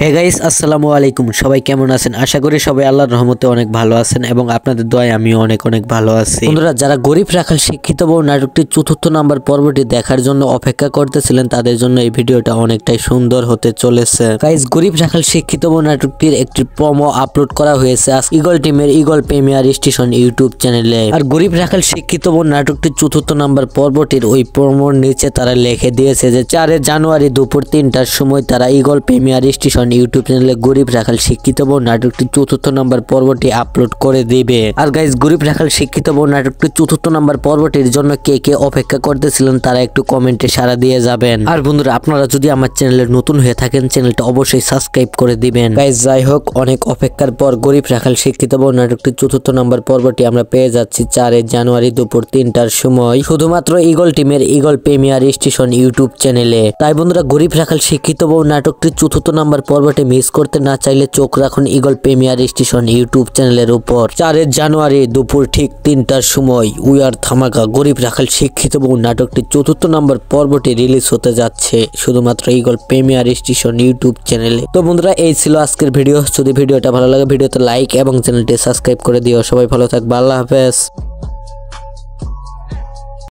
Hey guys, আসসালামু আলাইকুম। সবাই কেমন আছেন? আশা করি সবাই আল্লাহর রহমতে অনেক ভালো আছেন এবং আপনাদের দোয়ায় আমিও অনেক ভালো আছি। বন্ধুরা, যারা গরিব রাখাল শিক্ষিত বউ নাটকটির চতুর্থ নাম্বার পর্বটি দেখার জন্য অপেক্ষা করতেছিলেন তাদের জন্য এই ভিডিওটা অনেকটাই সুন্দর হতে চলেছে। গাইস, গরিব রাখাল শিক্ষিত বউ নাটকটির একটি প্রোমো আপলোড করা হয়েছে ইগল টিমের ইগল প্রিমিয়ার স্টেশন ইউটিউব চ্যানেলে। আর গরিব রাখাল শিক্ষিত বউ নাটকটির চতুর্থ নাম্বার পর্বটির ওই প্রোমোর নিচে তারা লিখে দিয়েছে যে 4 জানুয়ারি দুপুর 3টার সময় তারা ইগল প্রিমিয়ার স্টেশন ইউটিউব চ্যানেলে গরিব রাখাল শিক্ষিত বউ নাটকটির চতুর্থ নাম্বার পর্বটি আপলোড করে দিবে। আর গাইস, গরিব রাখাল শিক্ষিত বউ নাটকটির চতুর্থ নাম্বার পর্বটির জন্য কে কে অপেক্ষা করতেছিলেন তারা একটু কমেন্টে সাড়া দিয়ে যাবেন। আর বন্ধুরা, আপনারা যদি আমার চ্যানেলে নতুন হয়ে থাকেন চ্যানেলটা অবশ্যই সাবস্ক্রাইব করে দিবেন। গাইস, যাই হোক, অনেক অপেক্ষার পর গরিব রাখাল শিক্ষিত বউ নাটকটির চতুর্থ নাম্বার পর্বটি আমরা পেয়ে যাচ্ছি 4 জানুয়ারি দুপুর 3টার সময় শুধুমাত্র ইগল টিমের ইগল প্রিমিয়ার স্টেশন ইউটিউব চ্যানেলে। তাই বন্ধুরা, গরিব রাখাল শিক্ষিত বউ নাটকটির চতুর্থ নাম্বার পর্বটি মিস করতে না চাইলে চোখ রাখুন ইগল প্রিমিয়ার স্টেশন ইউটিউব চ্যানেলের উপর। 4 জানুয়ারি দুপুর ঠিক 3টার সময় উই আর ধামাকা গরিব রাখাল শিক্ষিত বউ নাটকটির চতুর্থ নাম্বার পর্বটি রিলিজ হতে যাচ্ছে শুধুমাত্র ইগল প্রিমিয়ার স্টেশন ইউটিউব চ্যানেলে। তো বন্ধুরা, এই ছিল আজকের ভিডিও। যদি ভিডিওটা ভালো লাগে ভিডিওতে লাইক এবং চ্যানেলটি সাবস্ক্রাইব করে দিও। সবাই ভালো থাকবে। আল্লাহ হাফেজ।